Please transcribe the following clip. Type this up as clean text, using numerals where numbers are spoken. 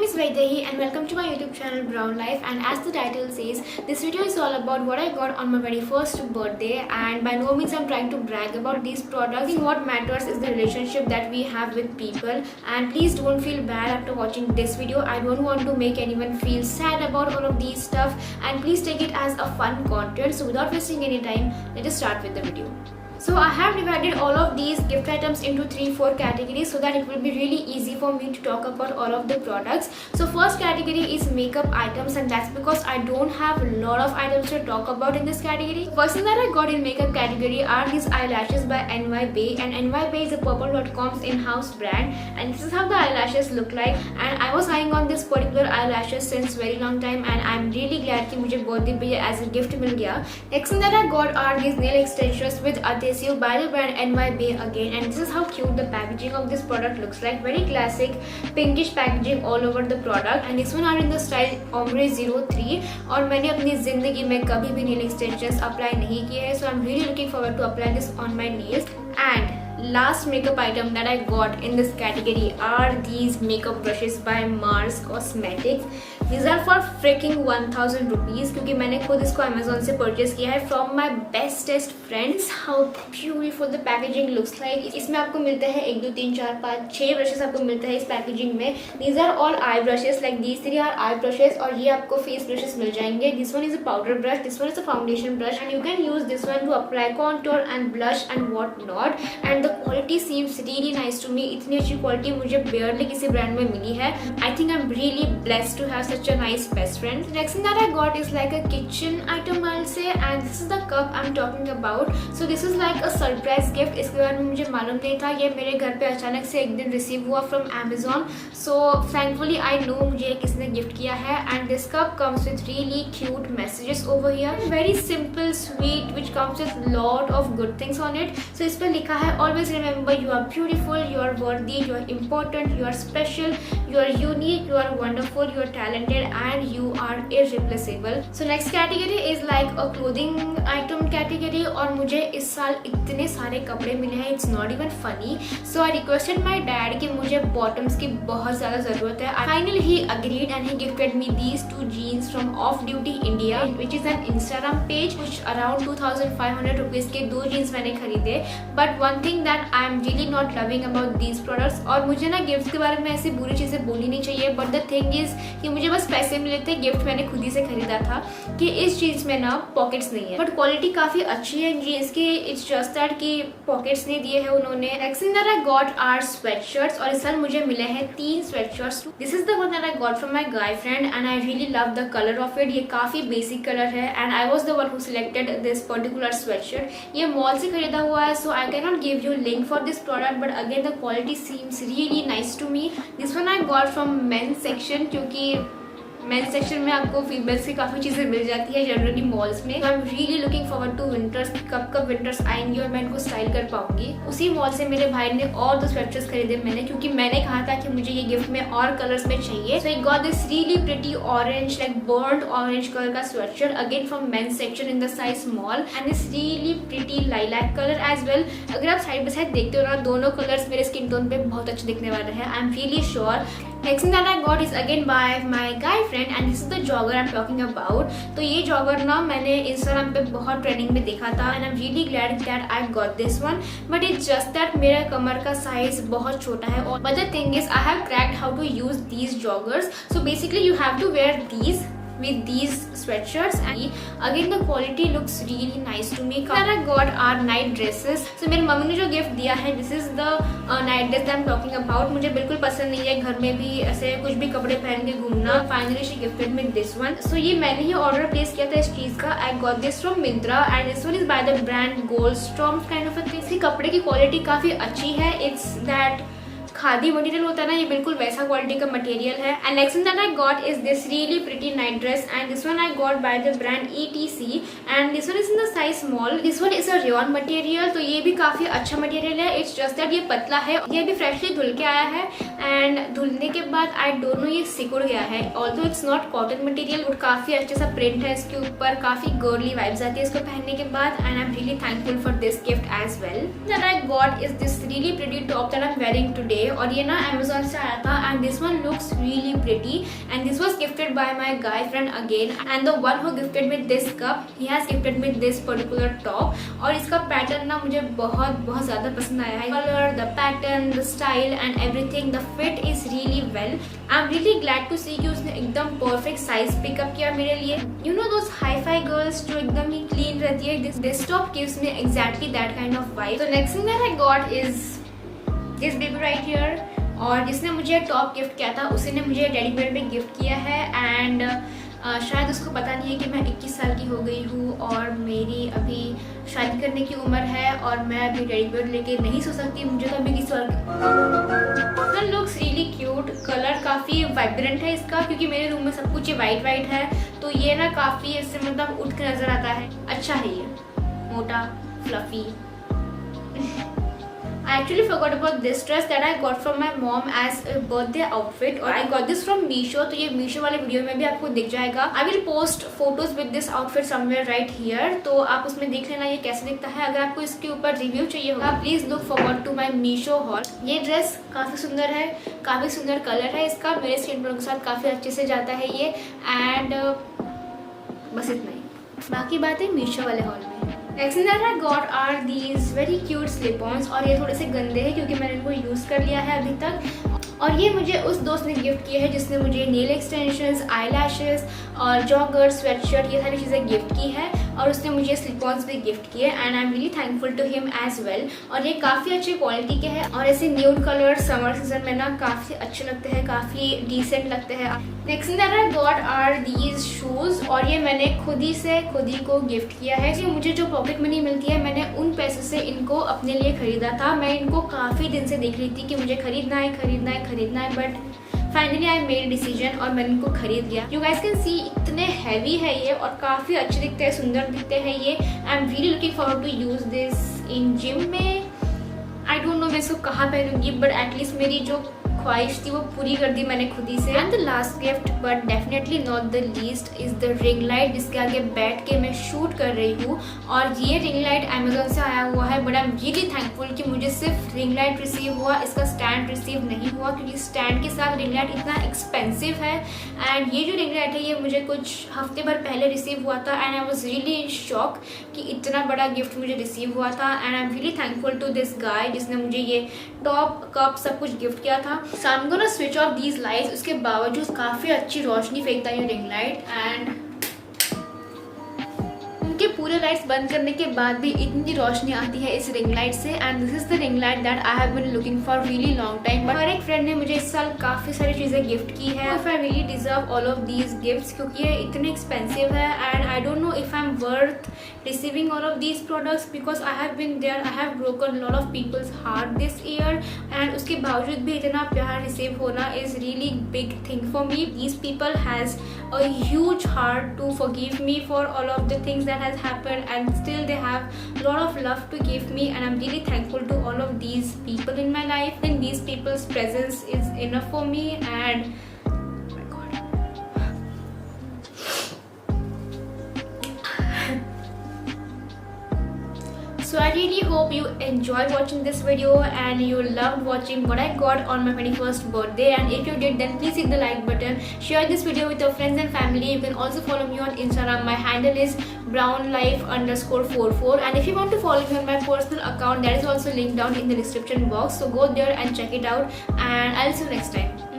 name is Vaidehi and welcome to my YouTube channel Brown Life, and as the title says, this video is all about what I got on my very first birthday, and by no means I'm trying to brag about these products. I think what matters is the relationship that we have with people, and please don't feel bad after watching this video. I don't want to make anyone feel sad about all of these stuff, and please take it as a fun content. So without wasting any time, let us start with the video. So I have divided all of these gift items into 3-4 categories so that it will be really easy for me to talk about all of the products. So first category is makeup items, and that's because I don't have a lot of items to talk about in this category. First thing that I got in makeup category are these eyelashes by NY Bae, and NY Bae is a Purple.com's in-house brand, and this is how the eyelashes look like. And I was eyeing on this particular eyelashes since very long time, and I'm really glad कि मुझे birthday पे as a gift मिल गया. Next thing that I got are these nail extensions with adhesive by the brand NY Bae again, and this is how cute the packaging of this product looks like. Very classic pinkish packaging all over the product, and this one are in the style Ombre 03. और मैंने अपनी जिंदगी में कभी भी nail extensions apply नहीं किए हैं, so I'm really looking forward to apply this on my nails. And last makeup item that I got in this category are these makeup brushes by Mars Cosmetics. These are for freaking 1000 rupees क्योंकि मैंने खुद इसको Amazon से purchase किया है from my bestest friends. How beautiful the packaging looks like. इसमें आपको मिलते हैं 1 2 3 4 5 6 brushes आपको मिलते हैं इस packaging में. These are all eye brushes, like these 3 are eye brushes, और ये आपको face brushes मिल जाएंगे. This one is a powder brush, this one is a foundation brush, and you can use this one to apply contour and blush and what not. And the quality seems really nice to me. इतनी अच्छी quality मुझे barely किसी brand में मिली है. I think I'm really blessed to have such a nice best friend. The next thing that I got is like a kitchen item, I'll say, and this is the cup I'm talking about. So this is like a surprise gift. इसके बारे में मुझे मालूम नहीं था. ये मेरे घर पे अचानक से एक दिन receive हुआ from Amazon. So thankfully I know मुझे किसने gift किया है, and this cup comes with really cute messages over here. Very simple, sweet, which comes with lot of good things on it. So इस पर लिखा है always remember you are beautiful, you are worthy, you are important, you are special, you are unique, you are wonderful, you are talented, and you are irreplaceable. So next category is like a clothing item category, और मुझे इस साल इतने सारे कपड़े मिले हैं, it's not even funny. So I requested my dad कि मुझे bottoms की बहुत ज़्यादा ज़रूरत है. Finally he agreed and he gifted me these 2 jeans from Off Duty India, which is an Instagram page. Which around 2500 rupees के 2 jeans मैंने खरीदे. But one thing that I am really not loving about these products, और मुझे ना gift के बारे में ऐसी बुरी चीज़ें बोलनी नहीं चाहिए, but the thing is कि मुझे बस पैसे मिले थे, गिफ्ट मैंने खुद ही से खरीदा था, कि इस जीन्स में ना पॉकेट्स नहीं है, बट क्वालिटी काफी अच्छी है जीन्स की. इट्स जस्ट दैट कि पॉकेट्स नहीं दिए हैं उन्होंने. Next thing that I got are sweatshirts, और इस साल मुझे मिले हैं 3 sweatshirts. This is the one that I got from my guy friend, and I really love the colour of it. ये काफी बेसिक कलर है, and I was the one who selected this particular sweatshirt. ये mall से खरीदा हुआ है, so I can not give you link for this product, but again the quality seems really nice to me. This one I got from men's section, क्योंकि men's section में आपको females की काफ़ी चीज़ें मिल जाती है जनरली मॉल्स में. I am really looking forward to winters, कब विंटर्स आएंगी और मैं इनको स्टाइल कर पाऊंगी. उसी मॉल से मेरे भाई ने और 2 स्वेटशर्ट्स खरीदे मैंने, क्योंकि मैंने कहा था कि मुझे ये गिफ्ट में और कलर्स में चाहिए. So I got this really pretty orange, like burnt orange colour का sweatshirt again from men's section in the size small, and this really pretty lilac colour as well. अगर आप साइड बाय साइड देखते हो ना, दोनों colours मेरे skin tone पे बहुत अच्छे दिखने वाले हैं. आई am really sure. Next thing that I got is again by my guy friend, and this is the jogger I'm talking about. तो ये jogger ना मैंने Instagram पे बहुत ट्रेंडिंग में देखा था, and I'm really glad that I got this one. But it's just that मेरा कमर का साइज बहुत छोटा है. But the thing is I have cracked how to use these joggers. So basically you have to wear these with these sweatshirts, and again the quality looks really nice to me. That I got are night dresses. So मेरी mummy ने जो gift दिया है, this is the night dress that I'm talking about. मुझे बिल्कुल पसंद नहीं है घर में भी ऐसे कुछ भी कपड़े पहन के घूमना. Finally she gifted me this one. So ये मैंने ही ऑर्डर प्लेस किया था इस चीज का. I got this from Myntra, and this one is by the brand Goldstrom kind of a thing. इसकी कपड़े की क्वालिटी काफी अच्छी है. It's that खादी मटेरियल होता है ना, ये बिल्कुल वैसा क्वालिटी का मटेरियल है. And next thing that I got is this really pretty night dress, and this one I got by the brand ETC, and this one is in the size small. This one is a rayon material, तो ये भी काफी अच्छा material है. It's just that ये पतला है. ये भी फ्रेशली धुल के आया है, एंड धुलने के बाद आई डोंट नो ये सिकुड़ गया है. Although it's not cotton material, but काफी अच्छे सा प्रिंट है इसके ऊपर. काफी गर्ली वाइब्स आती है इसको पहनने के बाद, and I am really thankful for this gift as well. That I got is this really pretty top that I am wearing today, और ये ना अमेजोन से आया था and this one looks really pretty and this was gifted by my guy friend again and the one who gifted me this cup he has gifted me this particular top और इसका pattern ना मुझे बहुत ज़्यादा पसंद आया है। Colour, the pattern, the style and everything, the fit is really well. I am really glad to see कि उसने एकदम परफेक्ट साइज पिकअप किया मेरे लिए। You know those hi fi girls जो एकदम ही क्लीन रहती है, this top gives me exactly that kind of vibe. So next thing that I got is this baby right here और जिसने मुझे टॉप गिफ्ट किया था उसी ने मुझे टेडी बियर में गिफ्ट किया है एंड शायद उसको पता नहीं है कि मैं 21 साल की हो गई हूँ और मेरी अभी शादी करने की उम्र है और मैं अभी टेडी बियर लेके नहीं सो सकती। मुझे तो अभी किसी और लुक्स रियली क्यूट। कलर काफ़ी वाइब्रेंट है इसका क्योंकि मेरे रूम में सब कुछ ये वाइट वाइट है तो ये ना काफ़ी इससे मतलब उठ के नज़र आता है। अच्छा है ये, मोटा, fluffy. I actually forgot about this dress that I got from my mom as a birthday outfit और I got this from Meesho तो ये Meesho वाले वीडियो में भी आपको दिख जाएगा। I will post photos with this outfit somewhere right here तो आप उसमें देख लेना ये कैसे दिखता है। अगर आपको इसके ऊपर रिव्यू चाहिए होगा please look forward to my Meesho haul। ये ड्रेस काफ़ी सुंदर है, काफ़ी सुंदर कलर है इसका, मेरे स्किन टोन के साथ काफ़ी अच्छे से जाता है ये एंड बस इतना ही, बाकी बातें Meesho वाले हॉल में। Next thing that I got are these very cute slip ons और ये थोड़े से गंदे हैं क्योंकि मैंने इनको यूज़ कर लिया है अभी तक और ये मुझे उस दोस्त ने गिफ्ट किए हैं जिसने मुझे नेल एक्सटेंशंस, आई लैशेस और जॉगर, स्वेटशर्ट ये सारी चीज़ें गिफ्ट की है और उसने मुझे स्लिप-ऑन्स भी गिफ्ट किए and I am really thankful to him as well. और ये काफ़ी अच्छी क्वालिटी के हैं और ऐसे न्यूड कलर समर सीजन में ना काफ़ी अच्छे लगते हैं, काफ़ी डिसेंट लगते हैं। Next thing that I got are these shoes और ये मैंने खुद ही को गिफ्ट किया है। ये मुझे जो पॉकेट मनी मिलती है मैंने उन पैसों से इनको अपने लिए ख़रीदा था। मैं इनको काफ़ी दिन से देख रही थी कि मुझे खरीदना है but finally I made decision और मैंने इनको खरीद लिया। यू गाइस कैन सी इतने हैवी है ये और काफ़ी अच्छे दिखते हैं, सुंदर दिखते हैं ये। I am really looking forward to use this in gym में। आई डोंट नो मैं इसको कहाँ पहनूंगी बट एटलीस्ट मेरी जो ख्वाहिश थी वो पूरी कर दी मैंने खुद ही से। And the last gift but definitely not the least is the ring light जिसके आगे बैठ के मैं शूट कर रही हूँ और ये रिंग लाइट अमेजोन से आया हुआ है but I am really thankful कि मुझे सिर्फ रिंग लाइट रिसीव हुआ, इसका स्टैंड रिसीव नहीं हुआ क्योंकि स्टैंड के साथ रिंग लाइट इतना एक्सपेंसिव है। एंड ये जो रिंग लाइट है ये मुझे कुछ हफ्ते भर पहले रिसीव हुआ था and I was really in shock कि इतना बड़ा गिफ्ट मुझे रिसीव हुआ था and I am really thankful to this guy जिसने मुझे ये टॉप कप सब कुछ गिफ्ट किया था। So I'm gonna switch off these lights। उसके बावजूद काफ़ी अच्छी रोशनी फेंकता है ये रिंग लाइट एंड उनके पूरे लाइट्स बंद करने के बाद भी इतनी रोशनी आती है इस रिंग लाइट से and this is the ring light that I have been looking for really long time. But हर एक फ्रेंड ने मुझे इस साल काफ़ी सारी चीज़ें गिफ्ट की है। If I really deserve all of these gifts क्योंकि ये इतने एक्सपेंसिव है and I don't know if I am worth receiving all of these products because I have been there, I have broken a lot of people's heart this year and उसके बावजूद भी इतना प्यार receive होना is really big thing for me। These people has a huge heart to forgive me for all of the things that has happened and still they have a lot of love to give me and I'm really thankful to all of these people in my life and these people's presence is enough for me and so I really hope you enjoyed watching this video and you loved watching what I got on my 21st birthday and if you did then please hit the like button, share this video with your friends and family. You can also follow me on Instagram. My handle is brownlife_44 and if you want to follow me on my personal account that is also linked down in the description box, so go there and check it out and I'll see you next time.